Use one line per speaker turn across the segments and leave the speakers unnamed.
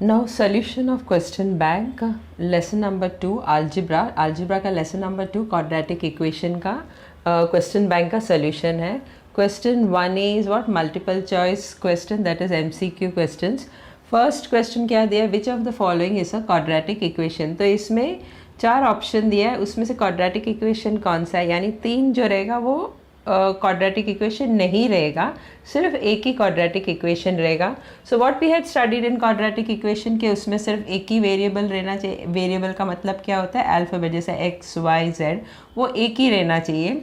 Now solution of question bank lesson number 2 algebra का lesson number 2 quadratic equation का question bank का solution है. Question 1A is what multiple choice question, that is MCQ questions. First question क्या दिया, which of the following is a quadratic equation. तो इसमें 4 option दिया है, उसमें से quadratic equation कौन सा है, यानी 3 जो रहेगा वो क्वाड्रेटिक इक्वेशन नहीं रहेगा, सिर्फ एक ही क्वाड्रेटिक इक्वेशन रहेगा. So what we had studied in quadratic equation के उसमें सिर्फ एक ही वेरिएबल रहना चाहिए. वेरिएबल का मतलब क्या होता है, अल्फ़ाबेट जैसे एक्स वाई जेड, वो एक ही रहना चाहिए.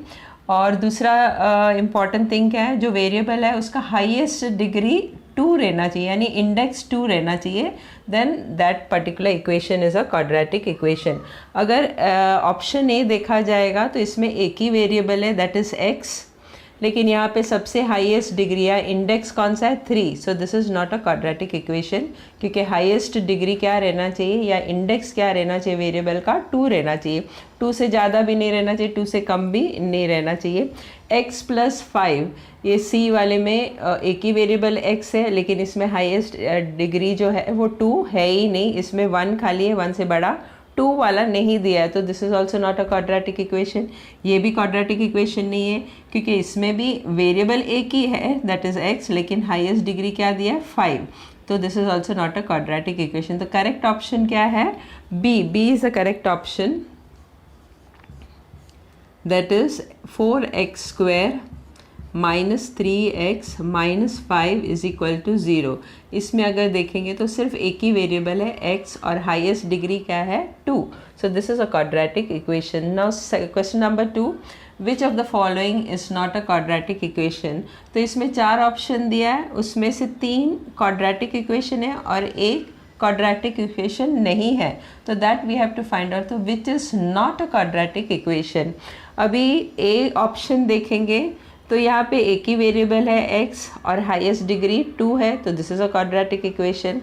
और दूसरा इम्पॉर्टेंट थिंग क्या है, जो वेरिएबल है उसका हाईएस्ट डिग्री 2 रहना चाहिए, यानी इंडेक्स 2 रहना चाहिए. Then that particular equation is a quadratic equation. अगर ऑप्शन ए देखा जाएगा तो इसमें एक ही वेरिएबल है, दैट इज़ एक्स, लेकिन यहाँ पे सबसे हाईएस्ट डिग्री या इंडेक्स कौन सा है, 3. सो this is not a quadratic equation, क्योंकि हाईएस्ट डिग्री क्या रहना चाहिए या इंडेक्स क्या रहना चाहिए वेरिएबल का, 2 रहना चाहिए. 2 से ज़्यादा भी नहीं रहना चाहिए, 2 से कम भी नहीं रहना चाहिए. x + 5, ये c वाले में एक ही वेरिएबल x है, लेकिन इसमें हाईएस्ट डिग्री जो है वो 2 है ही नहीं, इसमें 1 खाली है, 1 से बड़ा 2 वाला नहीं दिया है. तो this is also not a quadratic equation. ये भी क्वाड्रेटिक इक्वेशन नहीं है, क्योंकि इसमें भी वेरिएबल एक ही है, दैट इज़ x, लेकिन हाईएस्ट डिग्री क्या दिया है, 5. तो this is also not a quadratic equation. तो करेक्ट ऑप्शन क्या है, B is the correct option, that is 4x² minus 3x minus 5 is equal to 0. इसमें अगर देखेंगे तो सिर्फ एक ही वेरिएबल है x और हाईएस्ट डिग्री क्या है, 2. So this is a quadratic equation. Now question number 2, which of the following is not a quadratic equation. तो इसमें 4 ऑप्शन दिया है, उसमें से 3 quadratic equation है और एक quadratic equation नहीं है. तो that we have to find out तो which is not a quadratic equation. अभी ए ऑप्शन देखेंगे तो यहाँ पे एक ही वेरिएबल है x और हाईएस्ट डिग्री 2 है, तो this is a quadratic equation.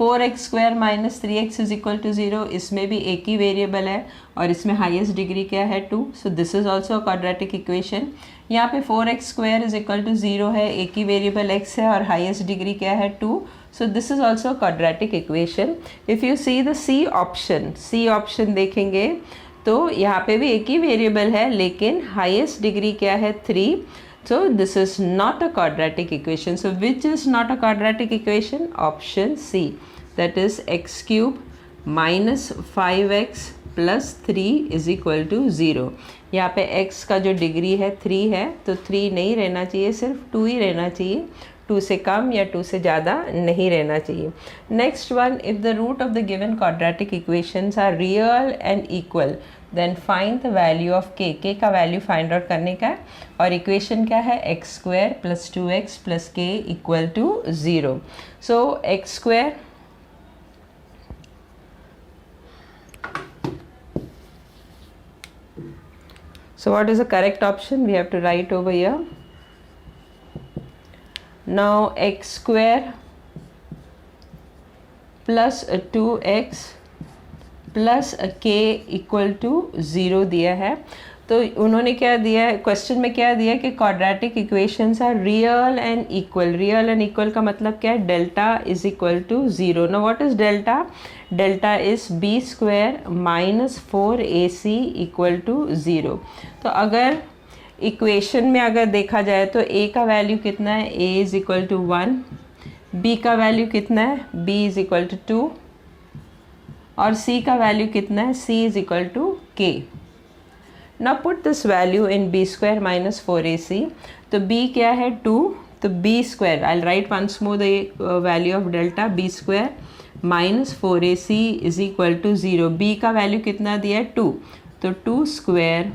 4x² minus 3x is equal to 0, इसमें भी एक ही वेरिएबल है और इसमें हाईएस्ट डिग्री क्या है, 2. So this is also a quadratic equation. यहाँ पे 4x² is equal to 0 है, एक ही वेरिएबल x है और हाईएस्ट डिग्री क्या है, 2. So this is also a quadratic equation. If you see the C option देखेंगे तो यहाँ पे भी एक ही वेरिएबल है, लेकिन हाईएस्ट डिग्री क्या है, 3. So this is not a quadratic equation. So which is not a quadratic equation? Option C, that is x³ minus 5x plus 3 is equal to 0. यहाँ पे x का जो डिग्री है 3 है, तो 3 नहीं रहना चाहिए, सिर्फ 2 ही रहना चाहिए. 2 से कम या 2 से ज़्यादा नहीं रहना चाहिए. Next one, if the root of the given quadratic equations are real and equal, then find the value of k का वैल्यू फाइंड आउट करने का है. और इक्वेशन क्या है, x² plus 2x plus k equal to 0. So x², so what is the correct option, we have to write over here. Now x² plus 2x plus k equal to 0 दिया है. तो उन्होंने क्या दिया है, क्वेश्चन में क्या दिया कि quadratic equations are real and equal. Real and equal का मतलब क्या है, delta is equal to 0. No what is delta, delta is b² minus 4ac equal to 0. तो अगर इक्वेशन में अगर देखा जाए तो a का वैल्यू कितना है, a is equal to 1, b का वैल्यू कितना है, b इज इक्वल टू 2, और c का वैल्यू कितना है, c is equal to k. Now put this value in b² minus 4ac. तो b क्या है, 2, तो b², I write once more the value of delta, b² minus 4ac is equal to 0. b का value कितना दिया है, 2, तो 2²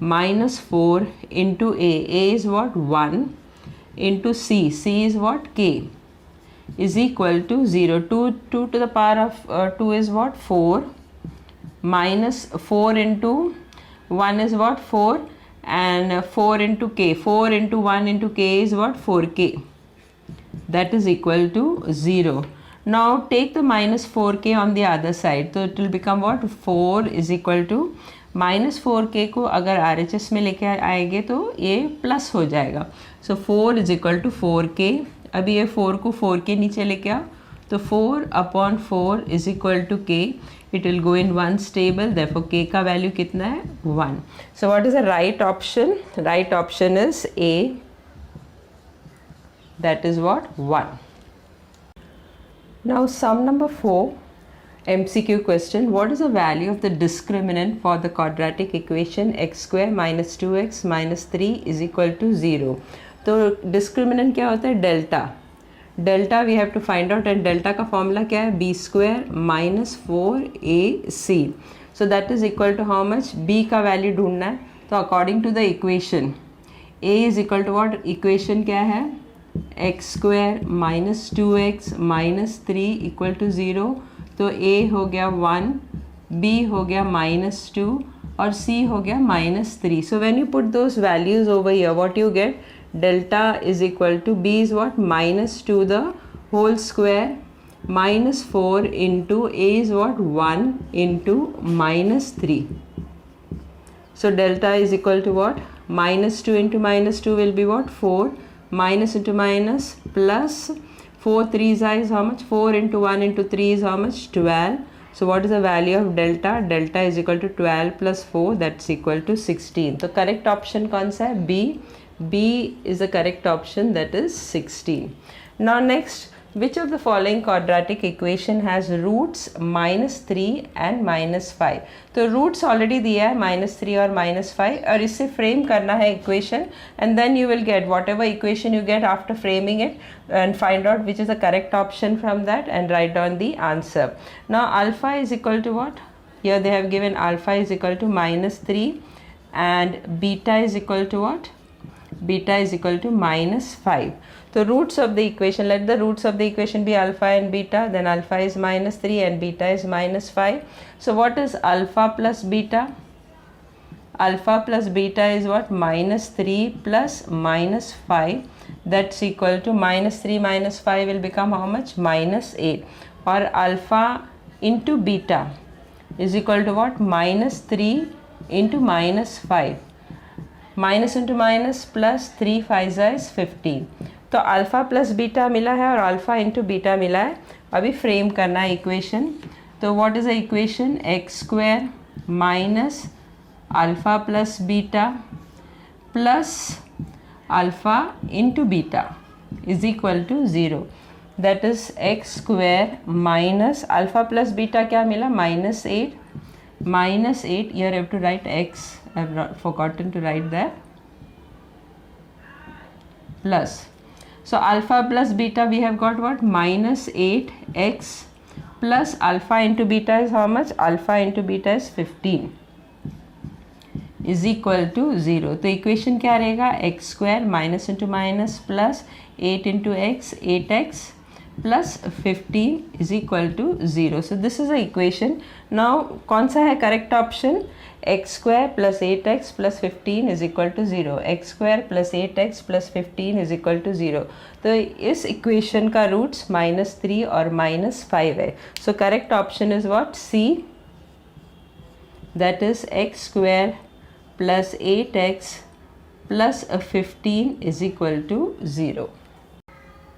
minus 4 into a is what, 1, into c is what, k, is equal to 0. 2 to the power of 2 is what, 4, minus 4 into 1 is what, 4, and 4 into k, 4 into 1 into k is what, 4k, that is equal to 0. Now take the minus 4k on the other side, so it will become what, 4 is equal to minus 4k को अगर RHS में लेके आएंगे तो ये plus हो जाएगा. So 4 is equal to 4k. अभी ये 4 को 4 के नीचे लेके आओ तो 4/4 is equal to k, it will go in once table, therefore k का वैल्यू कितना है 1. So what is the right option? Right option is A, that is what 1. Now sum number 4, MCQ question. What is the value of the discriminant for the quadratic equation x square minus 2x minus 3 is equal to 0? तो discriminant क्या होता है? Delta. Delta we have to find out, and delta का formula क्या है? B square minus 4ac. So that is equal to how much? b का value ढूंढना है. तो according to the equation a is equal to what? Equation क्या है? X square minus 2x minus 3 equal to 0. तो a हो गया 1, b हो गया माइनस 2 और c हो गया minus 3. So when you put those values over here, what you get? Delta is equal to b is what? Minus 2 the whole square minus 4 into a is what? 1 into minus 3. So delta is equal to what? Minus 2 into minus 2 will be what? 4. Minus into minus plus 4 3s is how much? 4 into 1 into 3 is how much? 12. So what is the value of delta? Delta is equal to 12 plus 4, that's equal to 16. तो correct option कौन सा है? B. B is the correct option, that is 16. Now next, which of the following quadratic equation has roots minus 3 and minus 5? तो roots already दिया है minus 3 और minus 5, और इससे frame करना है equation, and then you will get whatever equation you get after framing it and find out which is the correct option from that and write down the answer. Now alpha is equal to what? Here they have given alpha is equal to minus 3 and beta is equal to what? Beta is equal to minus 5. So roots of the equation, let the roots of the equation be alpha and beta, then alpha is minus 3 and beta is minus 5. So what is alpha plus beta? Alpha plus beta is what? Minus 3 plus minus 5, that's equal to minus 3 minus 5 will become how much? Minus 8. Or alpha into beta is equal to what? Minus 3 into minus 5. Minus into minus plus 3 5 is 15. तो alpha plus beta मिला है और alpha into beta मिला है. अभी frame करना है equation. तो what is the equation? X square minus alpha plus beta plus alpha into beta is equal to 0. That is x square minus alpha plus beta क्या मिला? Minus 8. Minus 8, here I have to write x, I have forgotten to write that, plus. So alpha plus beta we have got what? Minus 8x plus alpha into beta is how much? Alpha into beta is 15 is equal to 0. तो equation क्या रहेगा? x square minus into minus plus 8 into x, 8x plus 15 is equal to 0. So this is the equation. Now कौन सा है correct option? x square plus 8x plus 15 is equal to 0. x square plus 8x plus 15 is equal to 0. तो इस equation का roots minus 3 और minus 5 है. So correct option is what? C. That is x square plus 8x plus 15 is equal to 0.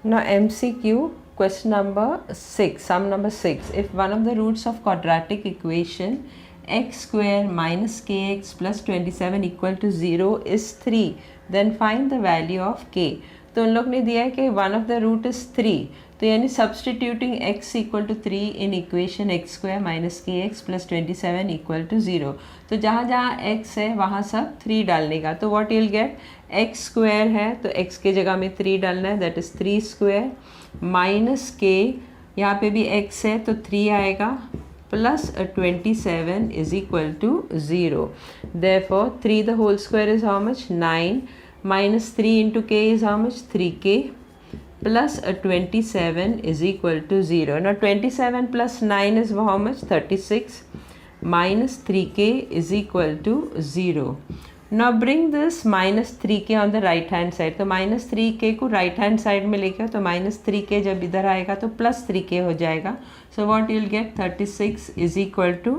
Now MCQ question number 6, sum number 6. If one of the roots of quadratic equation x square minus kx plus 27 equal to 0 is 3, then find the value of k. तो उन लोग ने दिया है कि one of the root is 3, तो यानी substituting x equal to 3 in equation x square minus kx plus 27 equal to 0. तो जहाँ जहाँ x है वहाँ सब 3 डालने का. तो what you'll get? x square है तो x के जगह में 3 डालना है, that is 3 square माइनस के, यहाँ पे भी x है तो 3 आएगा, plus 27 is equal to 0. Therefore 3 the whole square is how much? 9 minus 3 into K is how much? 3k plus 27 is equal to 0. Now 27 plus 9 is how much? 36 minus 3k is equal to 0. Now bring this minus 3k on the right hand side. तो minus 3k को right hand side में लेके आओ तो minus 3k जब इधर आएगा तो plus 3k हो जाएगा. So what you'll get? 36 is equal to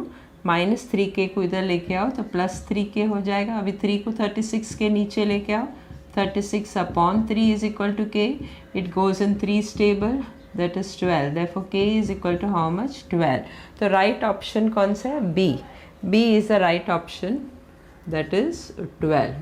minus 3k को इधर लेके आओ तो plus 3k हो जाएगा. अभी 3 को 36 के नीचे लेके आओ. 36 upon 3 is equal to k. It goes in 3's table. that is 12. Therefore k is equal to how much? 12. तो right option कौन सा है? B. B is the right option, that is 12.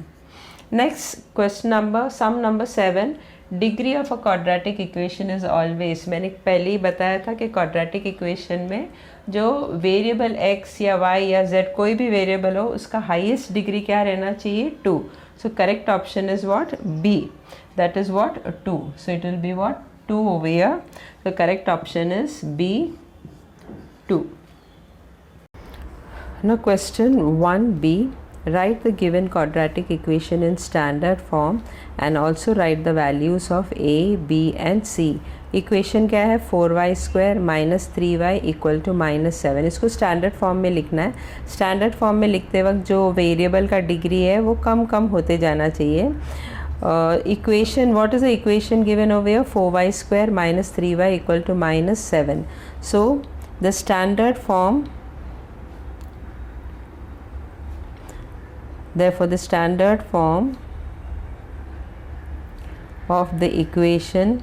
Next question number, sum number 7. Degree of a quadratic equation is always, मैंने पहले ही बताया था कि quadratic equation में जो वेरिएबल x या y या z कोई भी वेरिएबल हो उसका हाईएस्ट डिग्री क्या रहना चाहिए? 2. So correct option is what? B. That is what? 2. So it will be what? 2 over here. The correct option is B, 2. Now question 1b. Write the given quadratic equation in standard form and also write the values of a, b and c. Equation क्या है? 4y square minus 3y equal to -7. इसको standard form में लिखना है. Standard form में लिखते वक्त जो वेरिएबल का डिग्री है वो कम कम होते जाना चाहिए. Equation, what is the equation given over here? 4y square minus 3y equal to -7. So the standard form, therefore the standard form of the equation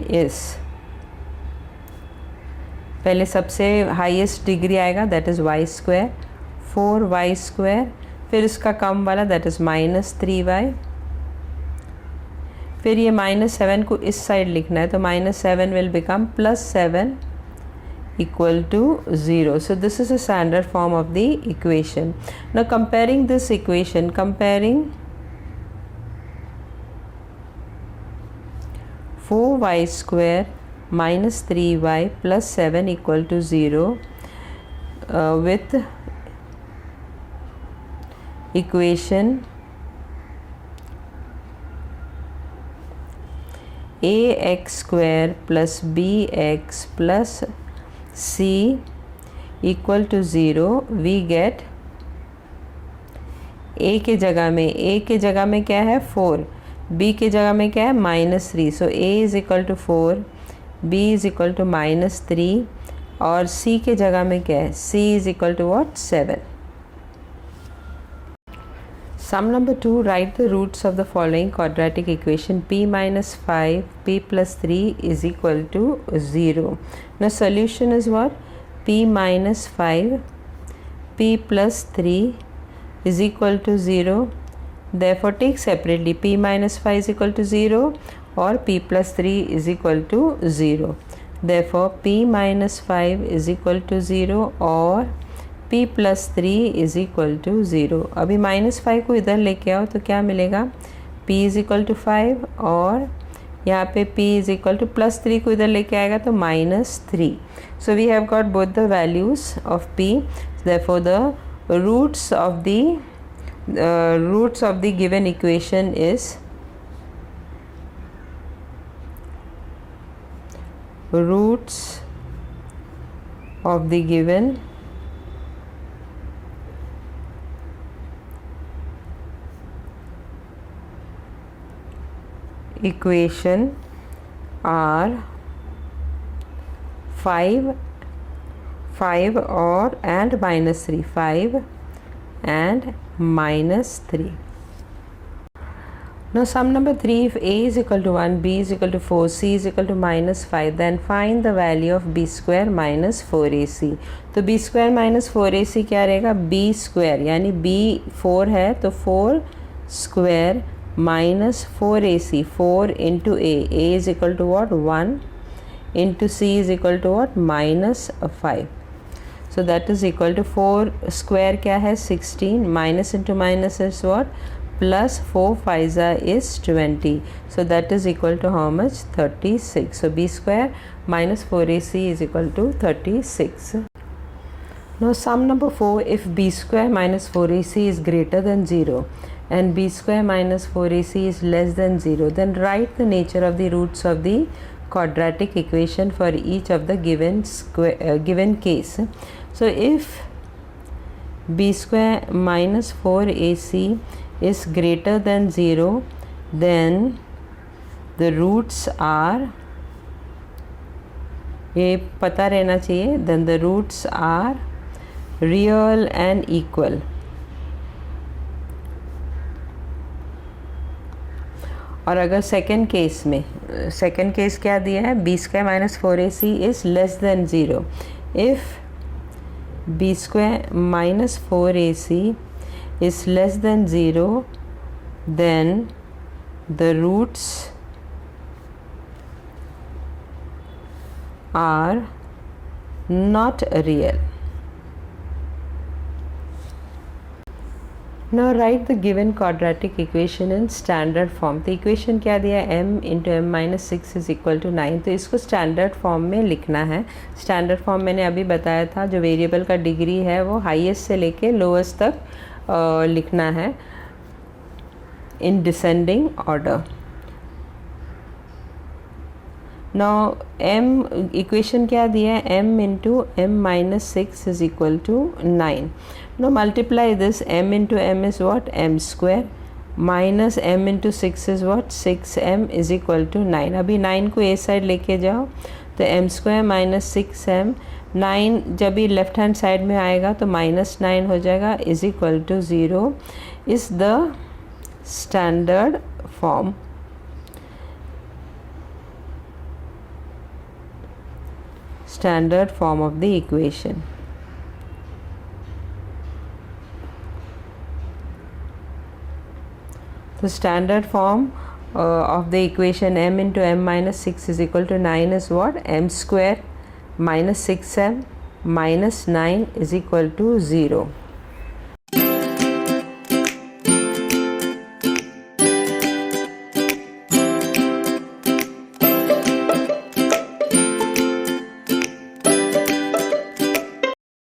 is, पहले सबसे हाईएस्ट डिग्री आएगा that is y square, 4y square, फिर उसका कम वाला that is -3y, फिर ये -7 को इस साइड लिखना है तो -7 will become +7 equal to 0. So this is a standard form of the equation. Now comparing this equation, comparing 4y square minus 3y plus 7 equal to 0 with equation ax square plus bx plus c equal to 0, we get a के जगह में क्या है? 4, b के जगह में क्या है? -3. So a is equal to 4, b is equal to -3 और c के जगह में क्या है? c is equal to what? 7. Sum number 2, write the roots of the following quadratic equation. P minus 5, P plus 3 is equal to 0. Now solution is what? P minus 5, P plus 3 is equal to 0. Therefore take separately. P minus 5 is equal to 0 or P plus 3 is equal to 0. Therefore P minus 5 is equal to 0 or p plus 3 is equal to 0. अभी -5 को इधर लेके आओ तो क्या मिलेगा? p is equal to 5 और यहाँ पे p इज़ इक्वल टू +3 को इधर लेके आएगा तो -3. So we have got both the values of p. Therefore the roots of the given equation is roots of the given equation are 5 और and -3, 5 and -3. Now sum number 3, if a is equal to 1, b is equal to 4, c is equal to -5, then find the value of b square minus 4ac. तो b square minus 4ac क्या रहेगा? b square यानी b 4 है तो 4 square minus 4ac, 4 into a is equal to what? 1 into c is equal to what? -5. So that is equal to 4 square क्या है? 16, minus into minus is what? Plus 4 5 is 20. So that is equal to how much? 36. So b square minus 4ac is equal to 36. Now sum number 4, if b square minus 4ac is greater than 0 and b square minus 4ac is less than 0, then write the nature of the roots of the quadratic equation for each of the given case. So if b square minus 4ac is greater than 0, then the roots are, ये पता रहना चाहिए, then the roots are real and equal. और अगर second case में, second case क्या दिया है, B square minus 4ac is less than zero. If B square minus 4ac is less than zero, then the roots are not real. Now write the given quadratic equation in standard form. तो equation क्या दिया है, m into M minus six is equal to 9। तो इसको standard form में लिखना है। Standard form मैंने अभी बताया था, जो वेरिएबल का डिग्री है वो हाईएस्ट से लेके लोएस्ट तक लिखना है in descending order. Now m equation क्या दिया है, m into m minus 6 is equal to 9. Now multiply this, m into m is what, m square minus m into 6 is what, 6m is equal to 9. अभी 9 को a side लेके जाओ तो m square minus 6m, 9 जब भी left hand side में आएगा तो minus 9 हो जाएगा, is equal to 0 is the standard form. Standard form of the equation. The standard form of the equation m into m minus 6 is equal to 9 is what, m square minus 6m minus 9 is equal to 0.